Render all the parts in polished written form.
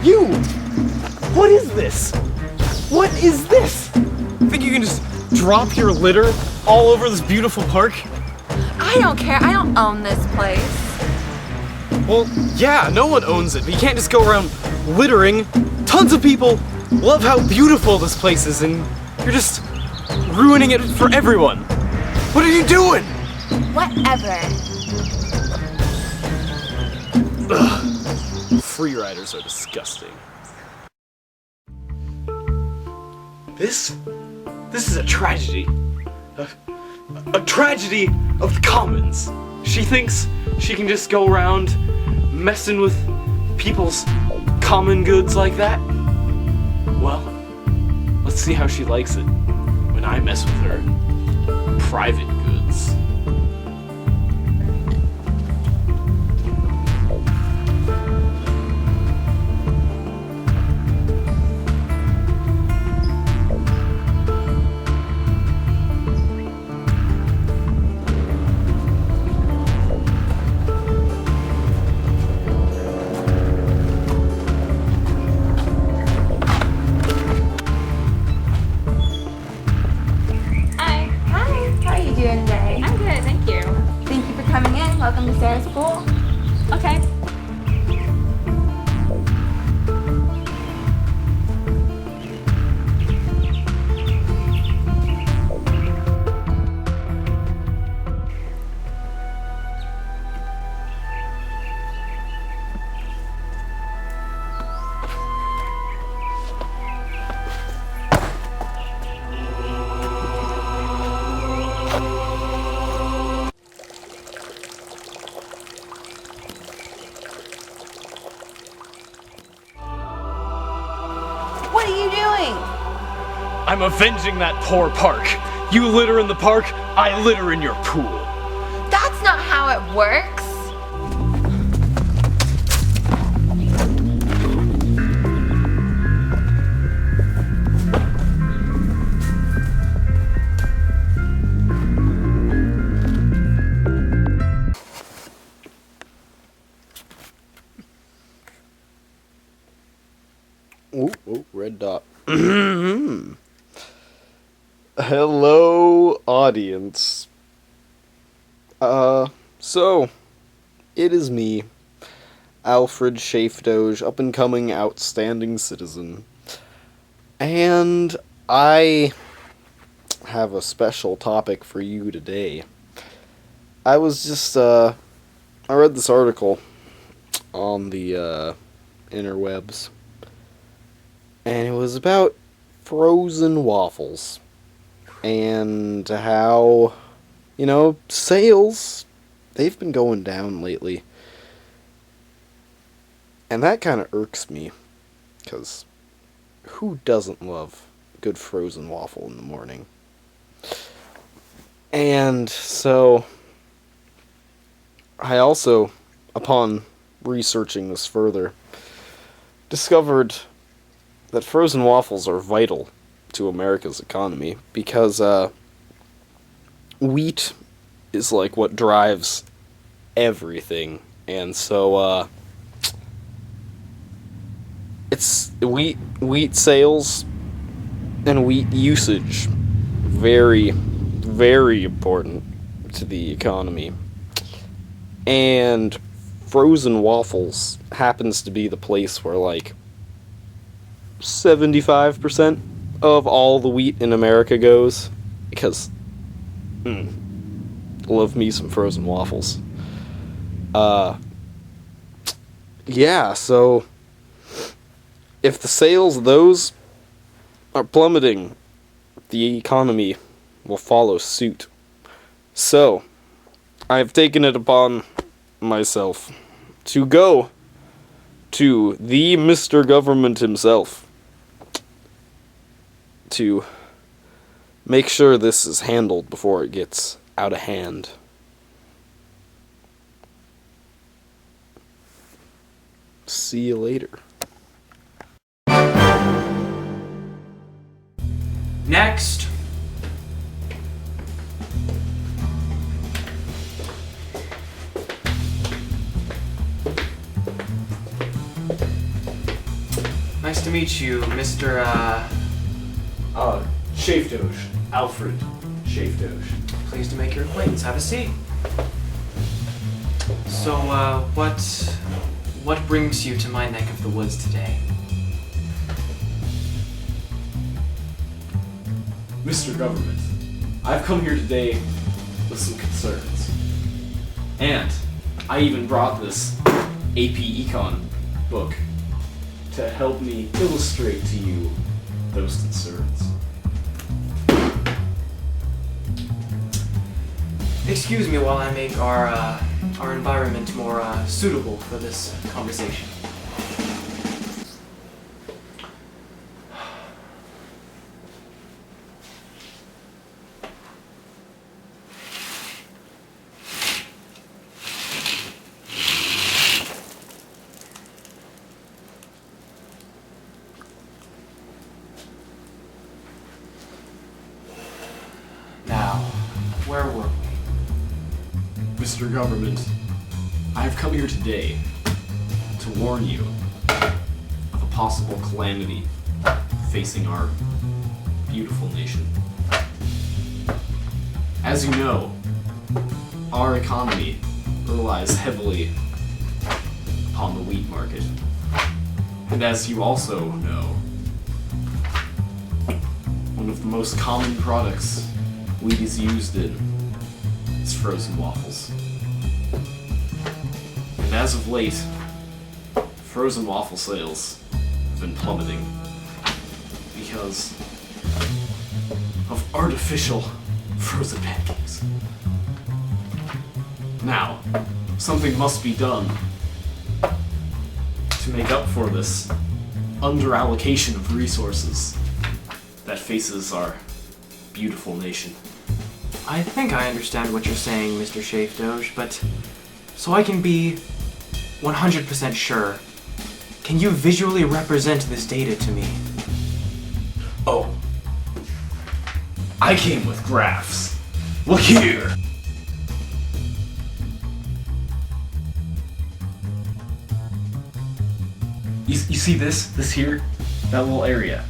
You! What is this? What is this? Think you can just drop your litter all over this beautiful park? I don't care. I don't own this place. Well, yeah, no one owns it, but you can't just go around littering. Tons of people love how beautiful this place is, and you're just ruining it for everyone. What are you doing? Whatever. Ugh. Free riders are disgusting. This is a tragedy. A tragedy of the commons. She thinks she can just go around messing with people's common goods like that. Well, let's see how she likes it when I mess with her private goods. Welcome to Sarah's School. Okay. What are you doing? I'm avenging that poor park. You litter in the park, I litter in your pool. That's not how it works. Oh, red dot. Hello, audience. So, it is me, Alfred Schaef-doge, up-and-coming outstanding citizen. And I have a special topic for you today. I was just, I read this article on the, interwebs. And it was about frozen waffles. And how, sales, they've been going down lately. And that kind of irks me. Because who doesn't love good frozen waffle in the morning? And so, I also, upon researching this further, discovered that frozen waffles are vital to America's economy because wheat is like what drives everything, and so it's wheat sales and wheat usage very, very important to the economy. And frozen waffles happens to be the place where like 75% of all the wheat in America goes, because love me some frozen waffles. Yeah, so if the sales of those are plummeting, the economy will follow suit. So I've taken it upon myself to go to the Mr. Government himself to make sure this is handled before it gets out of hand. See you later. Next. Nice to meet you, Mr. Schaef-doge. Alfred Schaef-doge. Pleased to make your acquaintance. Have a seat. So, what brings you to my neck of the woods today? Mr. Government, I've come here today with some concerns. And I even brought this AP Econ book to help me illustrate to you those concerns. Excuse me while I make our environment more suitable for this conversation. Now, where were we? Mr. Government, I have come here today to warn you of a possible calamity facing our beautiful nation. As you know, our economy relies heavily upon the wheat market. And as you also know, one of the most common products wheat is used in is frozen waffles. And as of late, frozen waffle sales have been plummeting because of artificial frozen pancakes. Now, something must be done to make up for this underallocation of resources that faces our beautiful nation. I think I understand what you're saying, Mr. Schaef-doge, but so I can be 100% sure, can you visually represent this data to me? Oh, I came with graphs. Look here. You see this here? That little area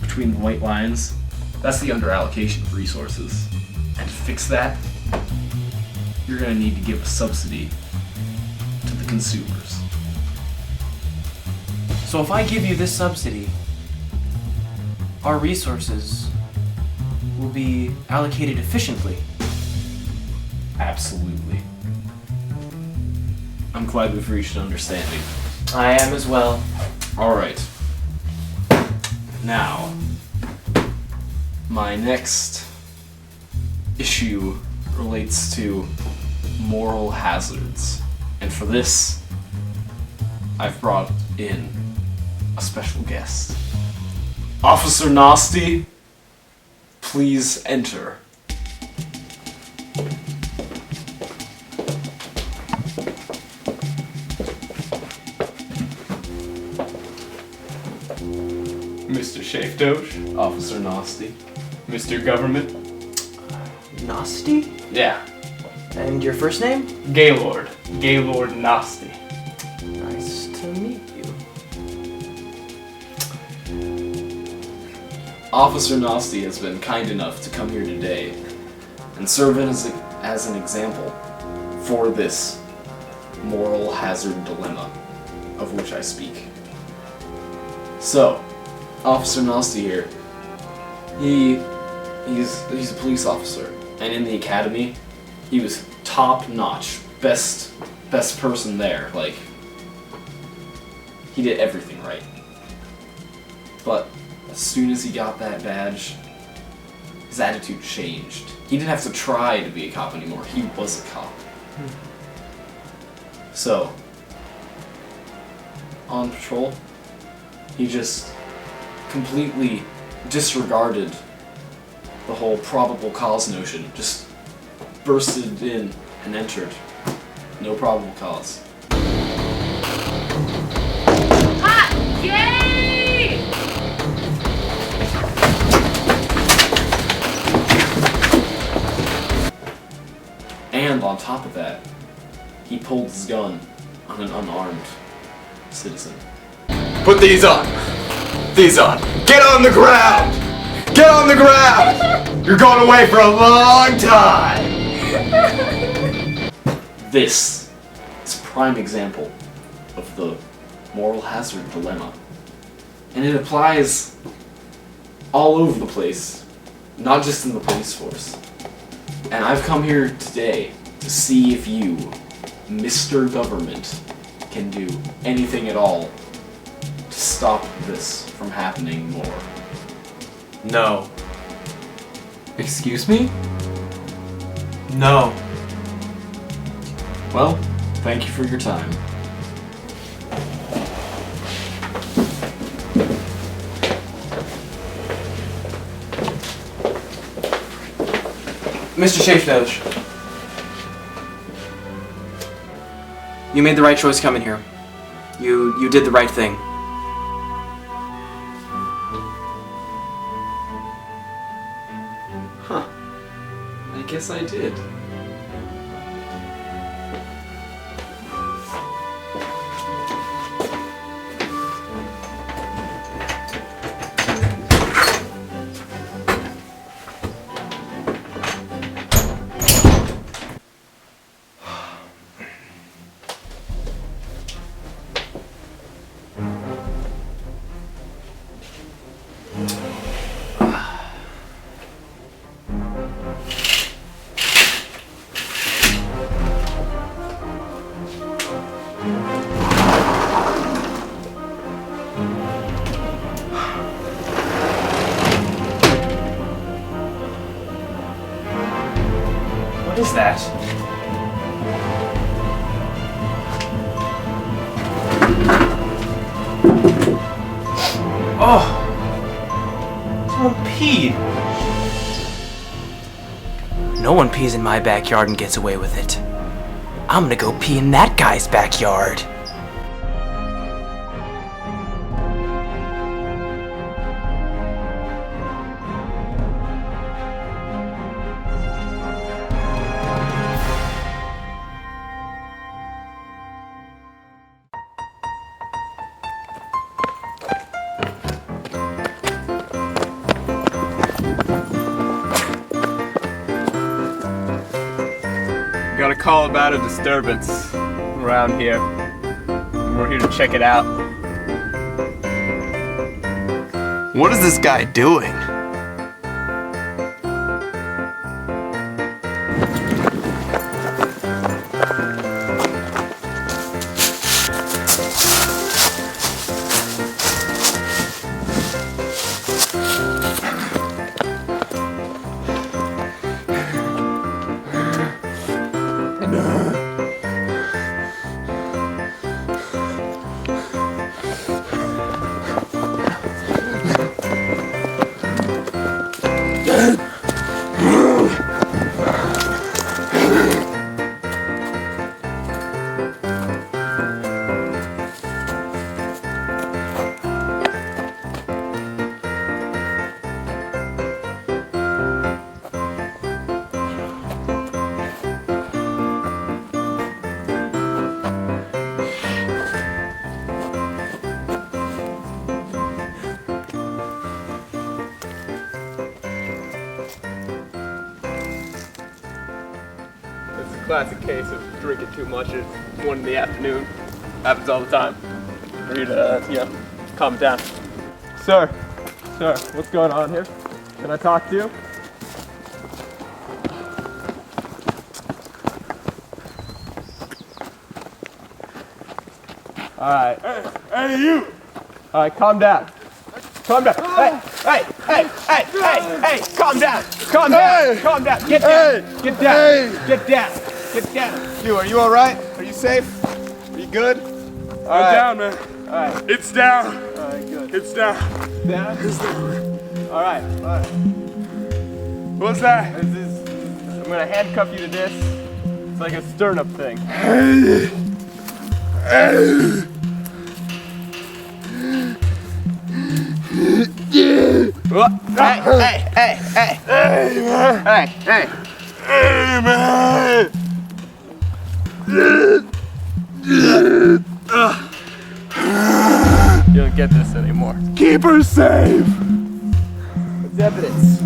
between the white lines? That's the underallocation of resources. And to fix that, you're gonna need to give a subsidy to the consumers. So if I give you this subsidy, our resources will be allocated efficiently. Absolutely. I'm glad we've reached an understanding. I am as well. Alright. Now, my next issue relates to moral hazards. And for this, I've brought in a special guest. Officer Nasty, please enter. Mr. Schaef-doge, Officer Nasty. Mr. Government, Nasty? yeah, And your first name? Gaylord Nasty. Nice to meet you. Officer Nasty has been kind enough to come here today and serve as an example for this moral hazard dilemma of which I speak. So, Officer Nasty here, he's a police officer, and in the academy, he was top notch, best person there. Like, he did everything right. But as soon as he got that badge, his attitude changed. He didn't have to try to be a cop anymore. He was a cop. So, on patrol, he just completely disregarded the whole probable cause notion. Just bursted in and entered. No probable cause. Yay! And on top of that, he pulled his gun on an unarmed citizen. Put these on! these on. Get on the ground! Get on the ground! You're going away for a long time! This is a prime example of the moral hazard dilemma. And it applies all over the place, not just in the police force. And I've come here today to see if you, Mr. Government, can do anything at all to stop this from happening more. No. Excuse me? No. Well, thank you for your time. Mr. Schaef-doge, you made the right choice coming here. You did the right thing. Huh. I guess I did. What is that? Oh! Someone peed! No one pees in my backyard and gets away with it. I'm gonna go pee in that guy's backyard. Got a call about a disturbance around here. We're here to check it out. What is this guy doing? It's a classic case of drinking too much at 1 in the afternoon. Happens all the time. We're here to, calm it down. Sir, what's going on here? Can I talk to you? Alright. Hey, you! Alright, calm down. Calm down. Hey, calm down. Calm down. Calm down. Get down. Get down. Get down. Get down. You, are you alright? Are you safe? Are you good? I'm down, man. Alright. It's down. Alright, good. It's down. Down? It's down. Alright. What's that? This is, I'm gonna handcuff you to this. It's like a sternum thing. What? Hey, man. Hey, man. You can't get this anymore. Keep her safe. It's evidence.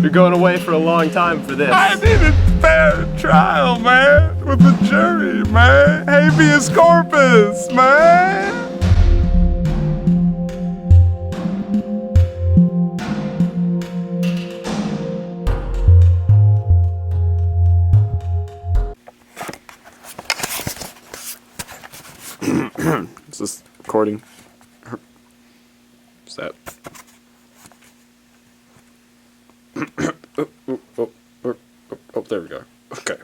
You're going away for a long time for this. I need a fair trial, man, with the jury, man. Habeas corpus, man. Is this recording? Is that? Oh, there we go. Okay.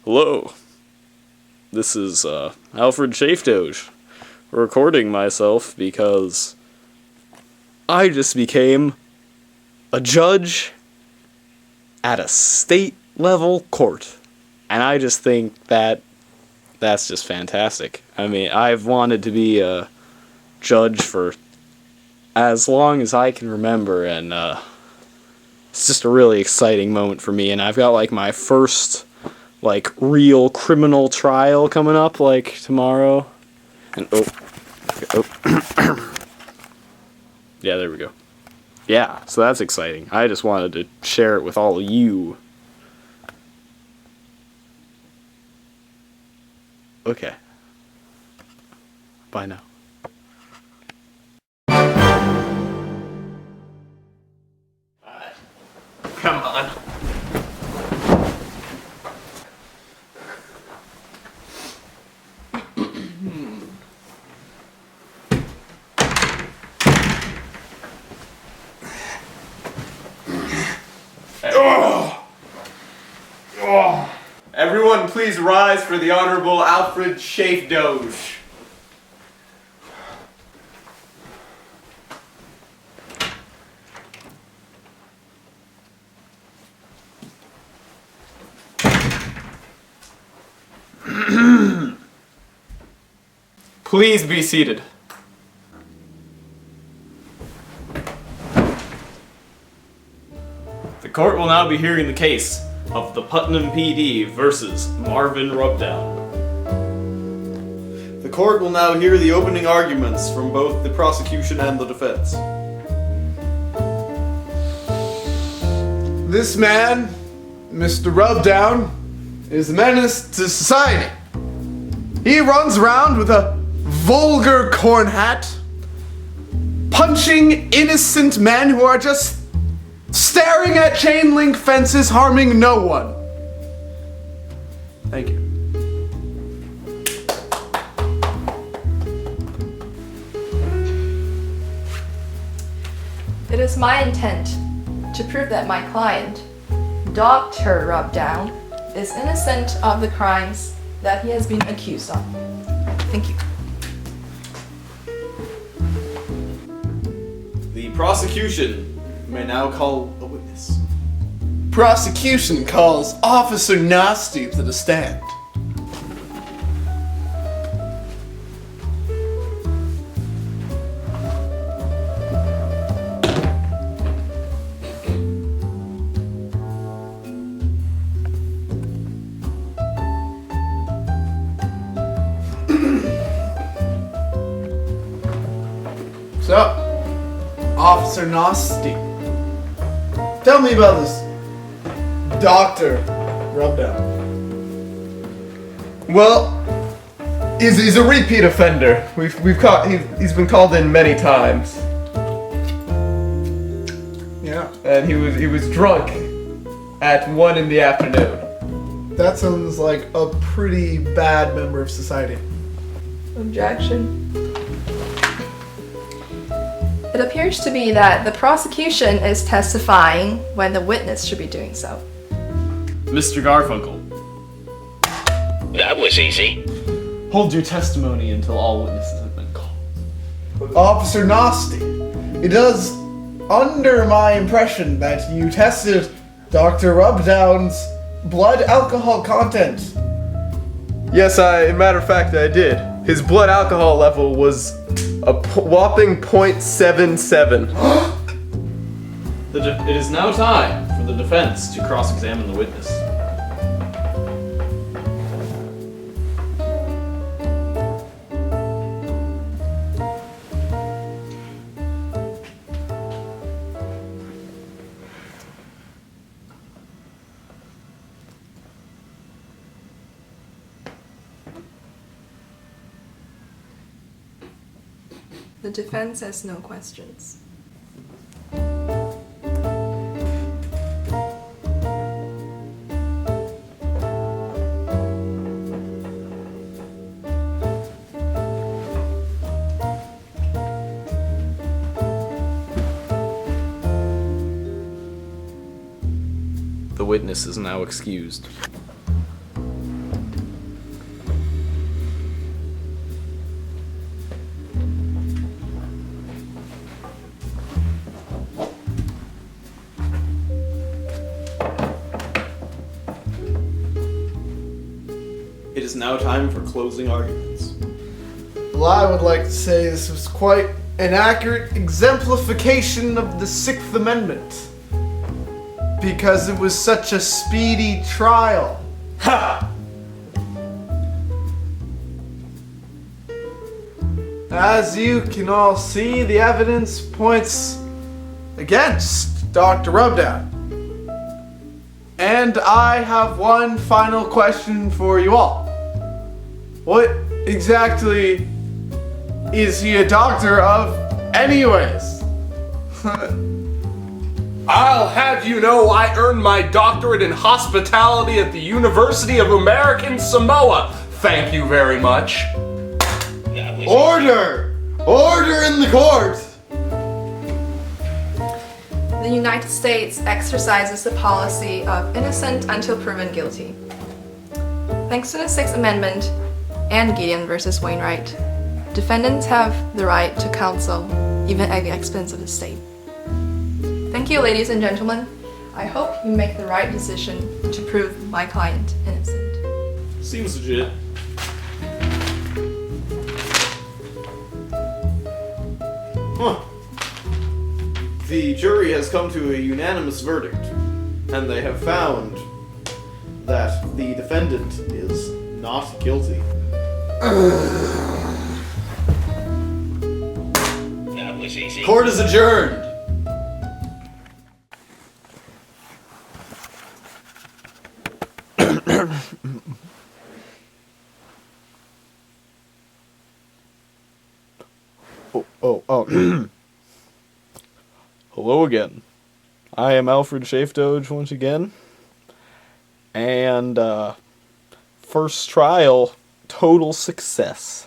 Hello. This is Alfred Schaef-doge recording myself because I just became a judge at a state level court. And I just think that that's just fantastic. I mean, I've wanted to be a judge for as long as I can remember, and it's just a really exciting moment for me. And I've got like my first like real criminal trial coming up like tomorrow. And yeah, there we go. Yeah, so that's exciting. I just wanted to share it with all of you. Okay. Bye now. Come on. Everyone, please rise for the Honorable Alfred Schaef-doge. Please be seated. The court will now be hearing the case of the Putnam PD versus Marvin Rubdown. The court will now hear the opening arguments from both the prosecution and the defense. This man, Mr. Rubdown, is a menace to society. He runs around with a vulgar corn hat, punching innocent men who are just staring at chain link fences, harming no one. Thank you. It is my intent to prove that my client, Dr. Rubdown, is innocent of the crimes that he has been accused of. Thank you. The prosecution may now call a witness. Prosecution calls Officer Nasty to the stand. So, Officer Nasty, tell me about this Dr. Rubdown. Well, he's a repeat offender. He's been called in many times, Yeah, and he was drunk at 1 in the afternoon. that sounds like a pretty bad member of society. Objection. It appears to be that the prosecution is testifying when the witness should be doing so. Mr. Garfunkel, That was easy. hold your testimony until all witnesses have been called. Officer Nasty, it is under my impression that you tested Dr. Rubdown's blood alcohol content. Yes, matter of fact, I did. His blood alcohol level was a whopping 0.77. It is now time for the defense to cross-examine the witness. The defense has no questions. The witness is now excused. It is now time for closing arguments. Well, I would like to say this was quite an accurate exemplification of the Sixth Amendment. Because it was such a speedy trial. Ha! As you can all see, the evidence points against Dr. Rubdown. And I have one final question for you all. What exactly is he a doctor of, anyways? I'll have you know I earned my doctorate in hospitality at the University of American Samoa. Thank you very much. That was Order! Order in the court! The United States exercises the policy of innocent until proven guilty. Thanks to the Sixth Amendment and Gideon versus Wainwright, defendants have the right to counsel, even at the expense of the state. Thank you, ladies and gentlemen. I hope you make the right decision to prove my client innocent. Seems legit. Huh. The jury has come to a unanimous verdict, and they have found that the defendant is not guilty. That was easy. Court is adjourned. Oh. Hello again. I am Alfred Schaef-doge once again. And, first trial, total success.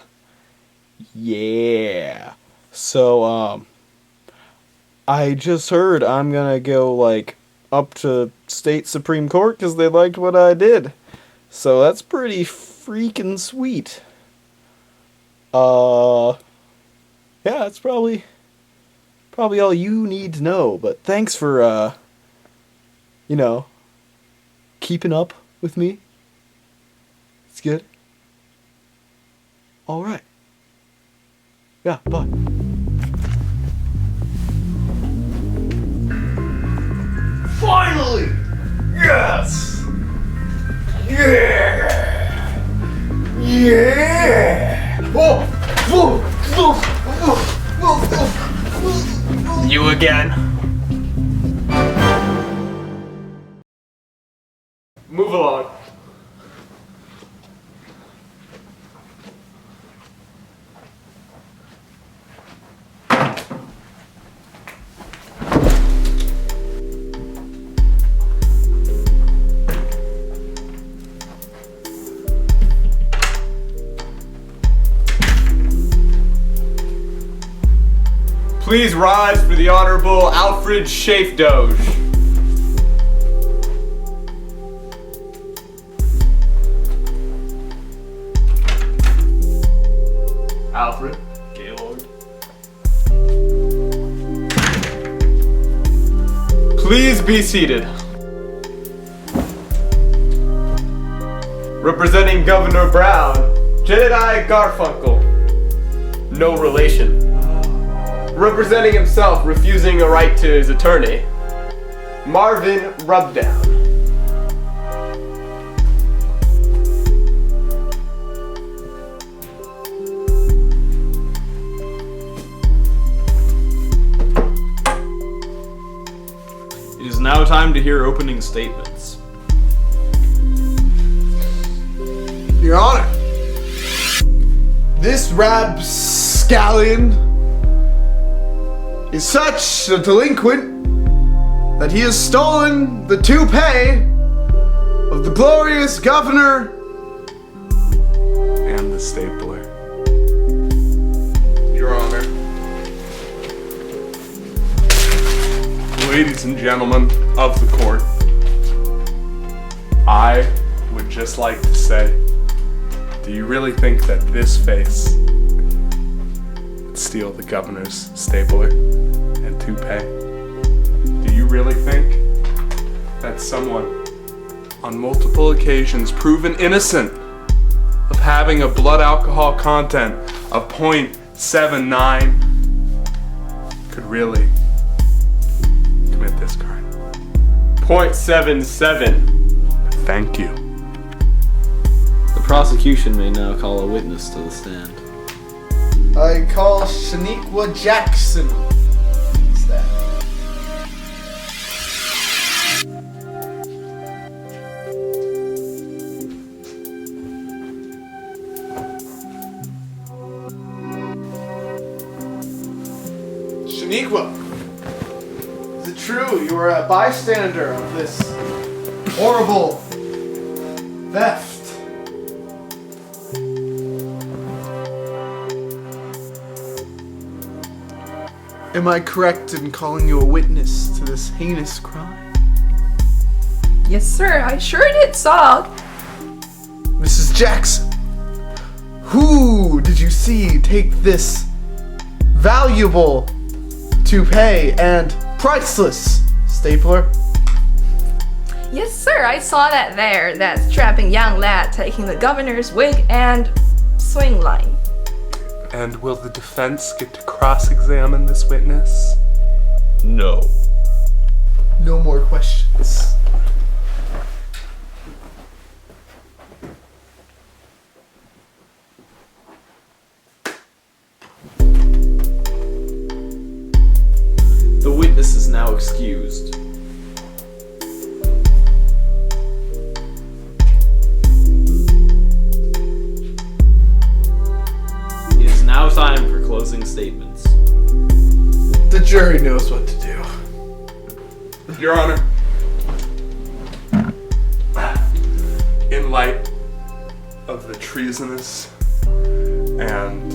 Yeah. So, I just heard I'm gonna go, up to state Supreme Court because they liked what I did. So that's pretty freaking sweet. Yeah, that's probably all you need to know, but thanks for, keeping up with me. It's good. Alright. Yeah, bye. Finally! Yes! Yeah! Yeah! You again. Move along. Please rise for the Honorable Alfred Schaef-doge. Alfred. Gaylord. Please be seated. Representing Governor Brown, Jedediah Garfunkel. No relation. Representing himself, refusing a right to his attorney, Marvin Rubdown. It is now time to hear opening statements. Your Honor, this rapscallion is such a delinquent that he has stolen the toupee of the glorious governor and the stapler. Your Honor. Ladies and gentlemen of the court, I would just like to say, do you really think that this face would steal the governor's stapler and toupee? Do you really think that someone on multiple occasions proven innocent of having a blood alcohol content of 0.79 could really commit this crime? 0.77. Thank you. The prosecution may now call a witness to the stand. I call Shaniqua Jackson. Stand. Shaniqua, is it true you were a bystander of this horrible theft? Am I correct in calling you a witness to this heinous crime? Yes, sir, I sure did, Saul. Mrs. Jackson, who did you see take this valuable toupee and priceless stapler? Yes, sir, I saw that there, that strapping young lad taking the governor's wig and swing line. And will the defense get to cross-examine this witness? No. No more questions. The witness is now excused. It is now time for closing statements. The jury knows what to do. Your Honor, in light of the treasonous and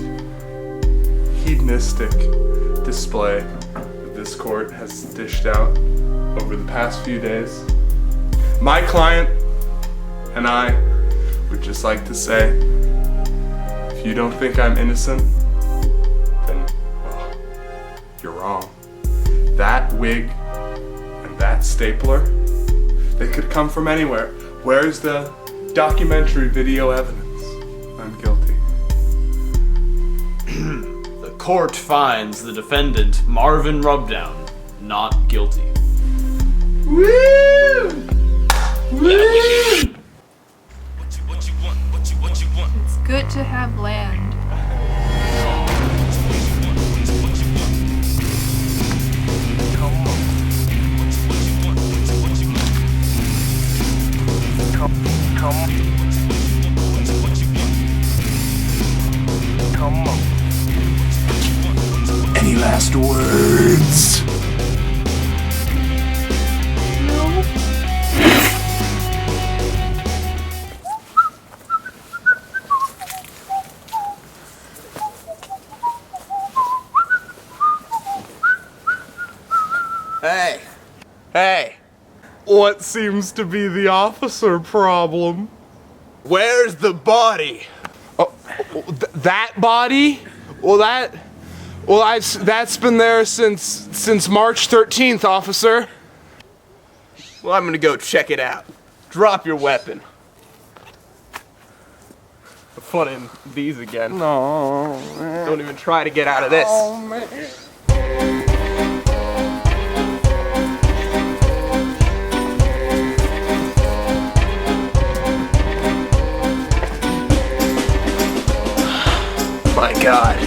hedonistic display that this court has dished out over the past few days, my client and I would just like to say, if you don't think I'm innocent, then, well, you're wrong. That wig and that stapler, they could come from anywhere. Where's the documentary video evidence? I'm guilty. The court finds the defendant, Marvin Rubdown, not guilty. Woo! Woo! It's good to have land. Any last words? Hey. Hey. What seems to be the officer problem? Where's the body? That body? That's been there since March 13th, officer. Well, I'm gonna go check it out. Drop your weapon. Fun in these again. No. Don't even try to get out of this. My God.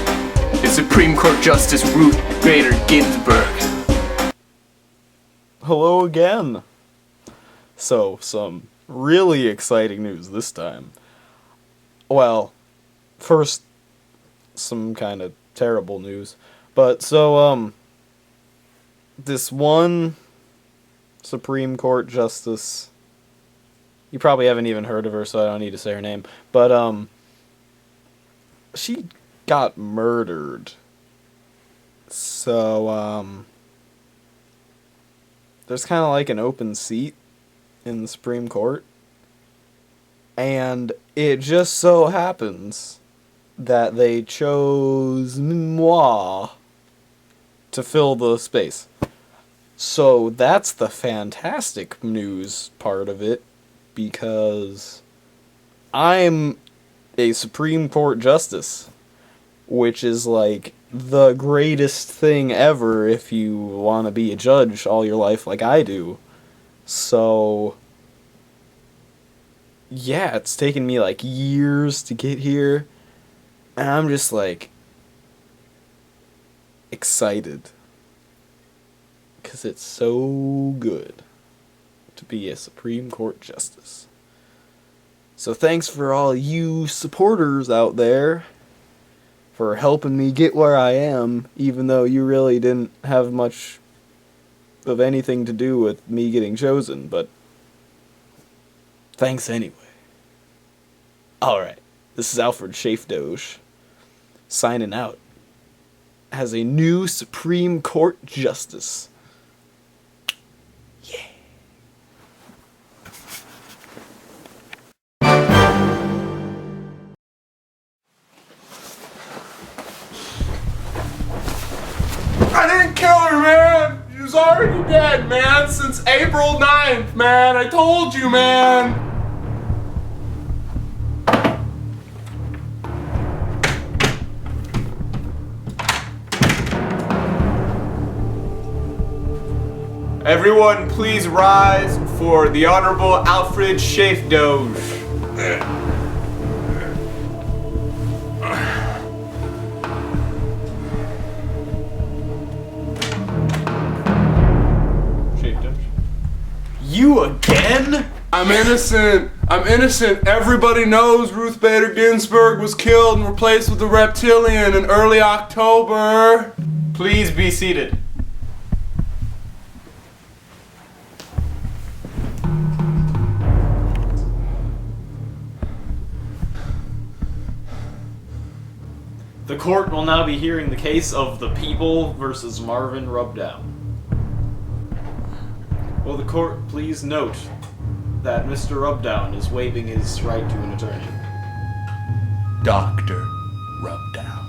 It's Supreme Court Justice Ruth Bader Ginsburg. Hello again. So, some really exciting news this time. Well, first, some kind of terrible news. But, so, this one Supreme Court justice, you probably haven't even heard of her, so I don't need to say her name, but she got murdered. So there's kind of like an open seat in the Supreme Court, and it just so happens that they chose moi to fill the space. So that's the fantastic news part of it, because I'm a Supreme Court justice, which is like the greatest thing ever if you want to be a judge all your life like I do. So yeah, it's taken me like years to get here, and I'm just like excited, because it's so good to be a Supreme Court justice. So thanks for all you supporters out there for helping me get where I am, even though you really didn't have much of anything to do with me getting chosen, but thanks anyway. Alright, this is Alfred Schaef-doge, signing out as a new Supreme Court justice. Yeah. I didn't kill her, man! She was already dead, man, since April 9th, man! I told you, man! Everyone, please rise for the Honorable Alfred Schaef-doge. You again? I'm innocent! I'm innocent! Everybody knows Ruth Bader Ginsburg was killed and replaced with a reptilian in early October! Please be seated. The court will now be hearing the case of the People versus Marvin Rubdown. Will the court please note that Mr. Rubdown is waiving his right to an attorney? Dr. Rubdown.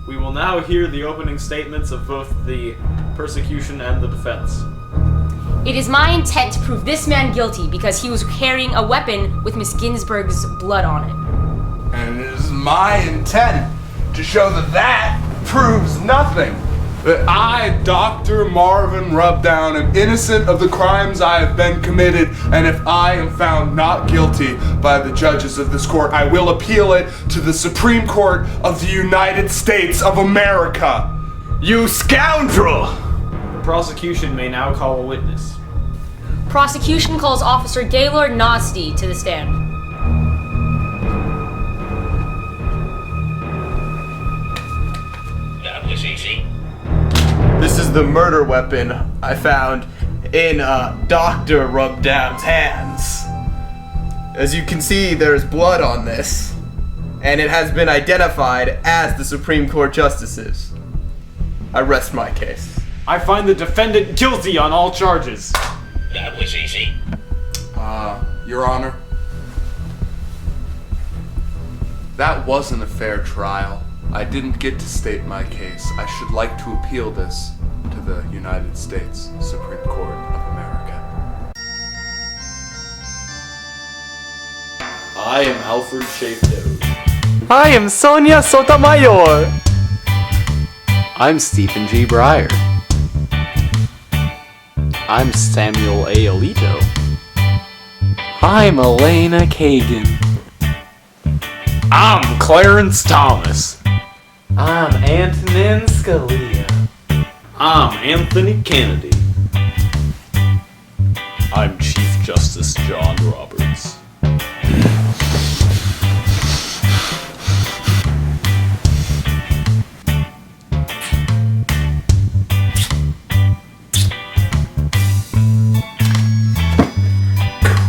We will now hear the opening statements of both the prosecution and the defense. It is my intent to prove this man guilty because he was carrying a weapon with Miss Ginsburg's blood on it. And it is my intent to show that that proves nothing. That I, Dr. Marvin Rubdown, am innocent of the crimes I have been committed, and if I am found not guilty by the judges of this court, I will appeal it to the Supreme Court of the United States of America. You scoundrel! The prosecution may now call a witness. Prosecution calls Officer Gaylord Nasty to the stand. That was easy. This is the murder weapon I found in Dr. Rubdown's hands. As you can see, there's blood on this, and it has been identified as the Supreme Court justices. I rest my case. I find the defendant guilty on all charges. That was easy. Your Honor, that wasn't a fair trial. I didn't get to state my case. I should like to appeal this to the United States Supreme Court of America. I am Alfred Schaef-doge. I am Sonia Sotomayor. I'm Stephen G. Breyer. I'm Samuel A. Alito. I'm Elena Kagan. I'm Clarence Thomas. I'm Antonin Scalia. I'm Anthony Kennedy. I'm Chief Justice John Roberts.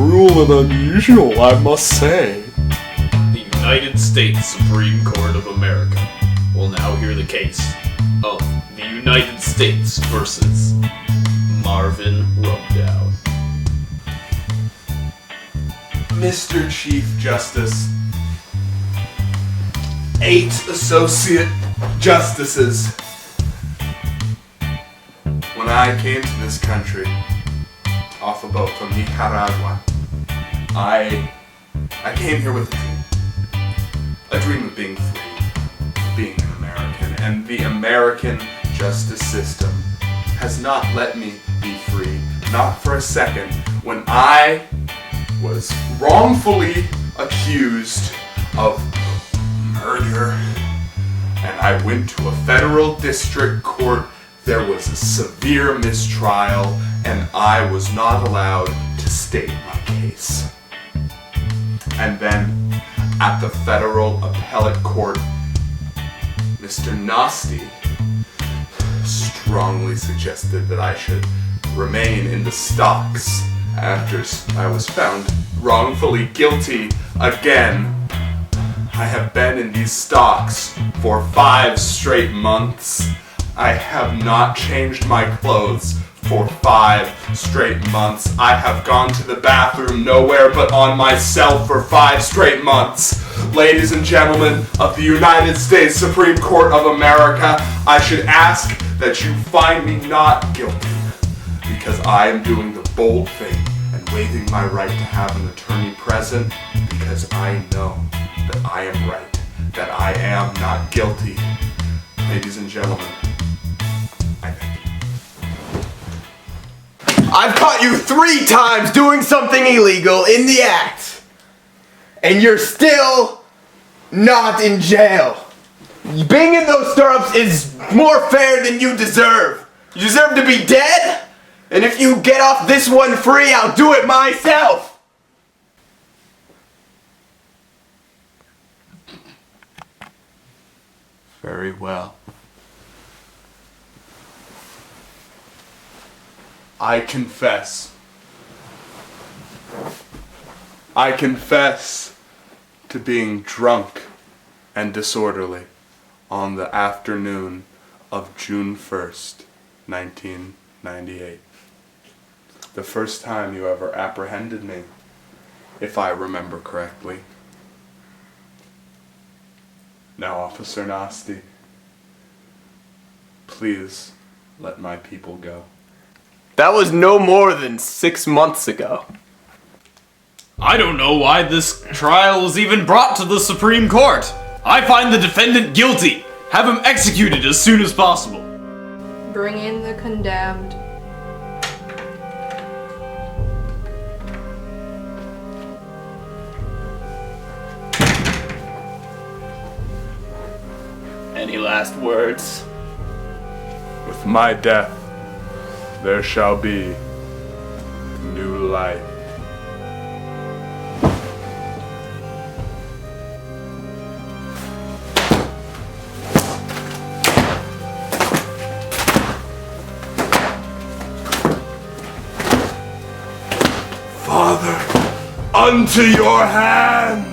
cruel and unusual, I must say. The United States Supreme Court of America will now hear the case of the United States versus Marvin Rubdown. Mr. Chief Justice, 8 Associate Justices. When I came to this country, off a boat from Nicaragua, I came here with a dream. A dream of being free, being an American, and the American justice system has not let me be free, not for a second, when I was wrongfully accused of murder, and I went to a federal district court. There was a severe mistrial, and I was not allowed to state my case. And then, at the federal appellate court, Mr. Nasty strongly suggested that I should remain in the stocks after I was found wrongfully guilty again. I have been in these stocks for 5 straight months. I have not changed my clothes for 5 straight months. I have gone to the bathroom nowhere but on myself for 5 straight months. Ladies and gentlemen of the United States Supreme Court of America, I should ask that you find me not guilty, because I am doing the bold thing and waiving my right to have an attorney present, because I know that I am right, that I am not guilty. Ladies and gentlemen, I thank you. I've caught you 3 times doing something illegal in the act, and you're still not in jail. Being in those stirrups is more fair than you deserve. You deserve to be dead, and if you get off this one free, I'll do it myself. Very well. I confess. I confess to being drunk and disorderly on the afternoon of June 1st, 1998. The first time you ever apprehended me, if I remember correctly. Now, Officer Nasty, please let my people go. That was no more than 6 months ago. I don't know why this trial was even brought to the Supreme Court. I find the defendant guilty. Have him executed as soon as possible. Bring in the condemned. Any last words? With my death, there shall be new life. Father, unto your hands!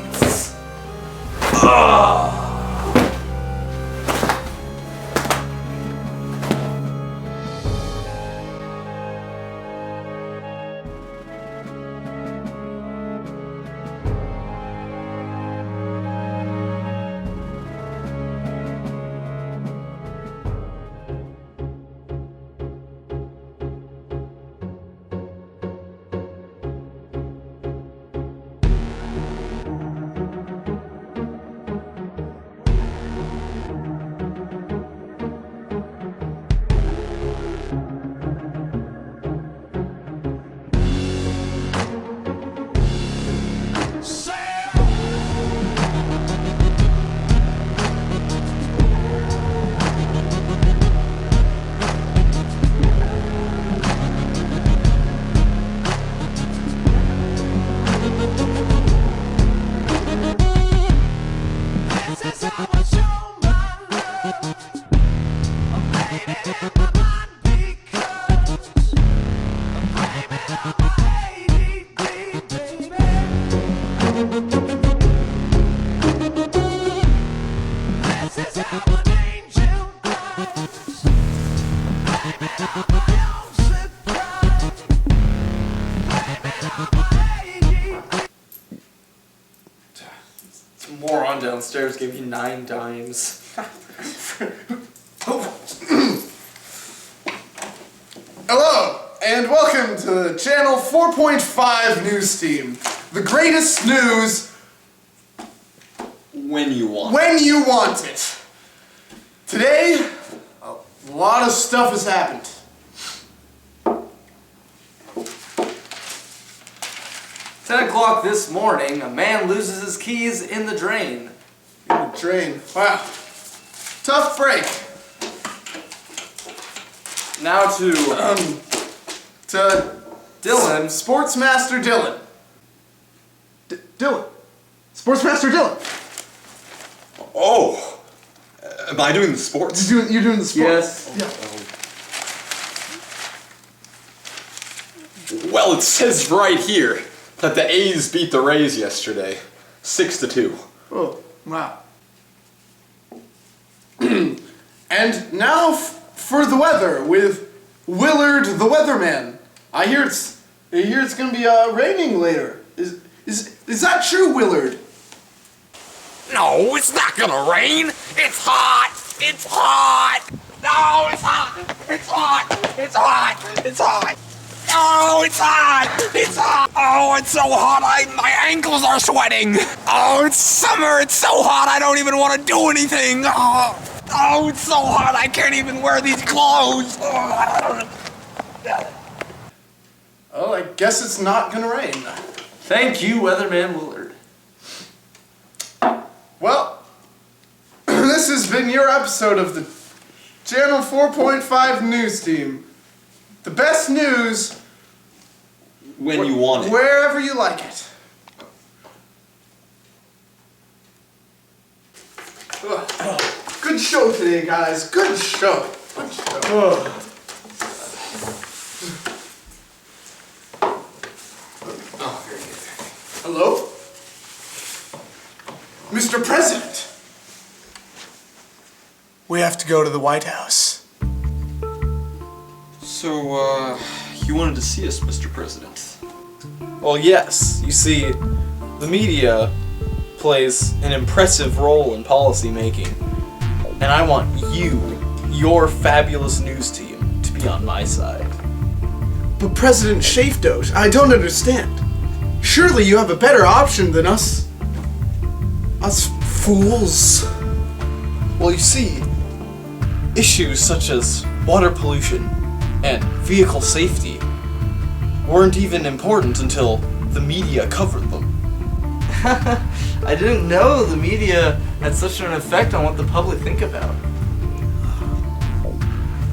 mom downstairs gave me 9 dimes. Hello, and welcome to the Channel 4.5 news team. The greatest news When you want. when you want it. Today, a lot of stuff has happened. 10 o'clock this morning, a man loses his keys in the drain. In the drain. Wow. Tough break. Now to Dylan. Sportsmaster Dylan. Dylan. Sportsmaster Dylan. Oh, am I doing the sports? You're doing the Yes. sports? Yeah. Well, it says right here that the A's beat the Rays yesterday, 6-2. Oh, wow. And now for the weather with Willard the Weatherman. I hear it's gonna be raining later. Is that true, Willard? No, it's not gonna rain. It's hot. It's hot. No, it's hot. It's hot. It's hot. It's hot. Oh, it's hot. It's hot. Oh, it's so hot. My ankles are sweating. Oh, it's summer. It's so hot. I don't even want to do anything. Oh, it's so hot. I can't even wear these clothes. Oh, I guess it's not gonna rain. Thank you, Weatherman Willard. Well, this has been your episode of the Channel 4.5 news team. The best news When you want it. wherever you like it. Ugh. Good show today, guys. Good show. Good show. Oh, very good. Hello? Mr. President. We have to go to the White House. So, you wanted to see us, Mr. President? Well, yes. You see, the media plays an impressive role in policy making, and I want you, your fabulous news team, to be on my side. But President Schaef-doge, I don't understand. Surely you have a better option than us. Us fools. Well, you see, issues such as water pollution and vehicle safety weren't even important until the media covered them. I didn't know the media had such an effect on what the public think about.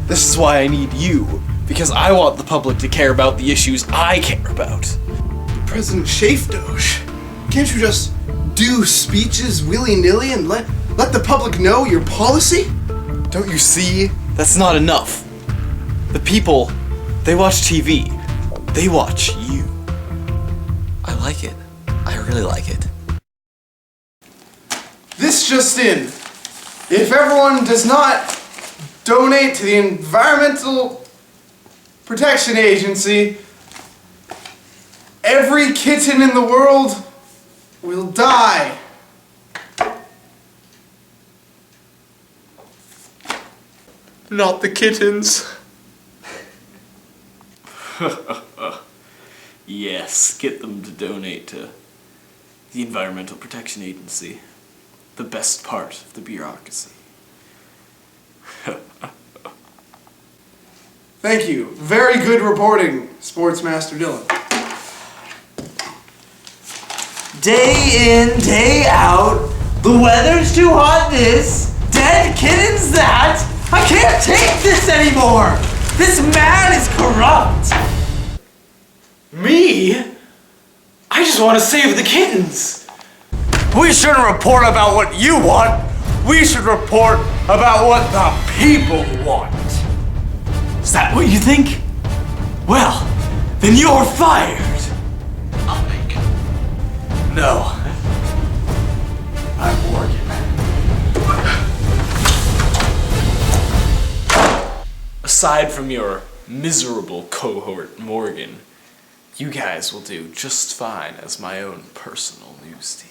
This is why I need you, because I want the public to care about the issues I care about. President Schaef-doge, can't you just do speeches willy-nilly and let the public know your policy? Don't you see? That's not enough. The people, they watch TV. They watch you. I like it. I really like it. This just in. If everyone does not donate to the Environmental Protection Agency, every kitten in the world will die. Not the kittens. Yes, get them to donate to the Environmental Protection Agency. The best part of the bureaucracy. Thank you. Very good reporting, Sportsmaster Dylan. Day in, day out, the weather's too hot this, dead kittens that. I can't take this anymore! This man is corrupt! Me? I just want to save the kittens. We shouldn't report about what you want. We should report about what the people want. Is that what you think? Well, then you're fired. Nothing. No. I'm Morgan. Aside from your miserable cohort, Morgan, you guys will do just fine as my own personal news team.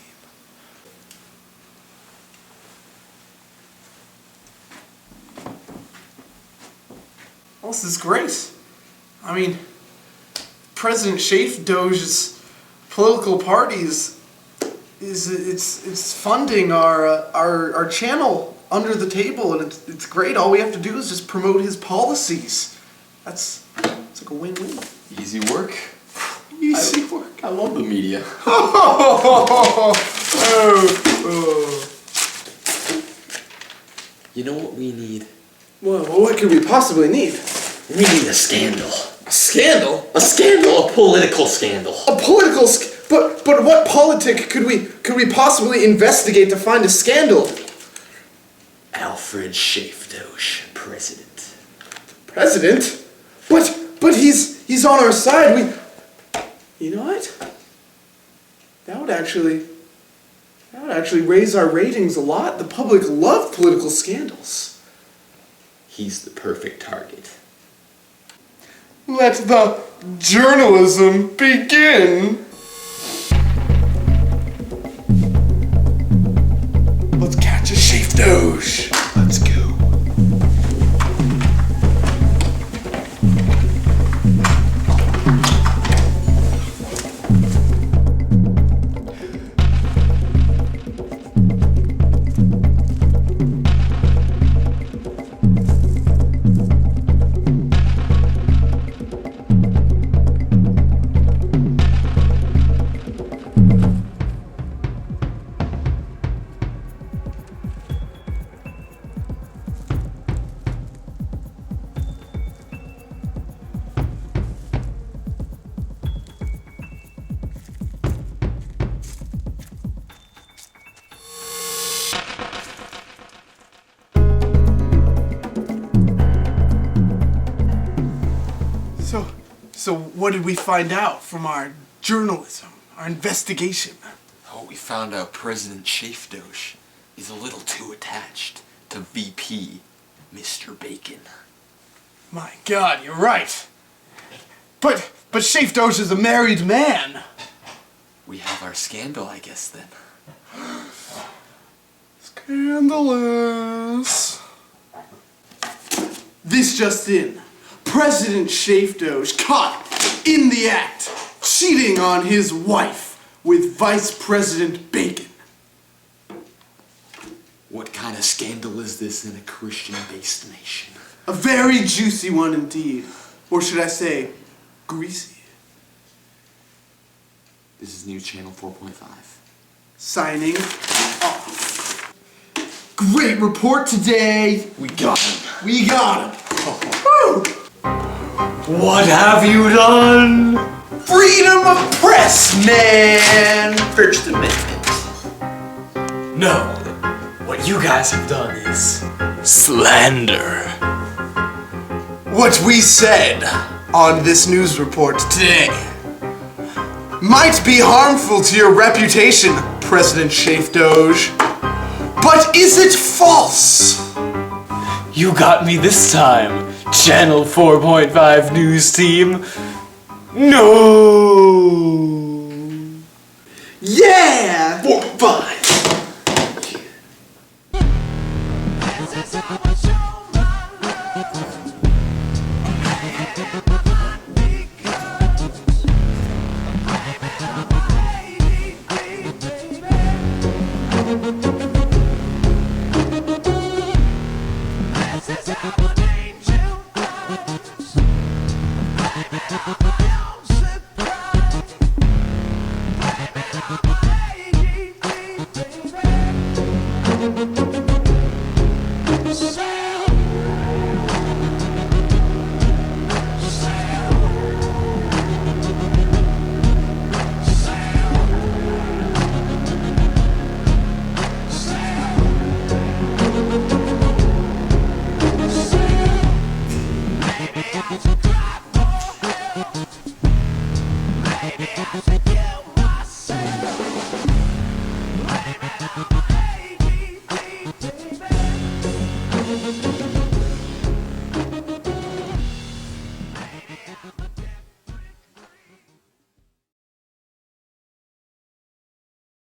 this is great. I mean, President Schaef-doge's political parties it's funding our channel under the table, and it's great. All we have to do is just promote his policies. It's like a win-win. Easy work. Easy work. I love the media. You know what we need? Well, what could we possibly need? We need a scandal. A scandal? A scandal, a political scandal. A political but what politic could we possibly investigate to find a scandal? Alfred Schaef-doge, president. President? But he's on our side. You know what? That would actually raise our ratings a lot. The public love political scandals. He's the perfect target. Let the journalism begin. Let's catch a Schaef-doge. Let's go. So what did we find out from our journalism, our investigation? Oh, we found out President Schaef-doge is a little too attached to VP Mr. Bacon. My God, you're right. But Schaef-doge is a married man. We have our scandal, I guess, then. Scandalous. This just in. President Schaef-doge caught in the act, cheating on his wife with Vice President Bacon. What kind of scandal is this in a Christian-based nation? A very juicy one indeed. Or should I say, greasy. This is News Channel 4.5. Signing off. Great report today. We got him. We got him. Woo! What have you done? Freedom of press, man! First Amendment. No. What you guys have done is Slander. What we said on this news report today might be harmful to your reputation, President Schaef-doge. But is it false? You got me this time, Channel 4.5 News Team. No! Yeah! 4.5.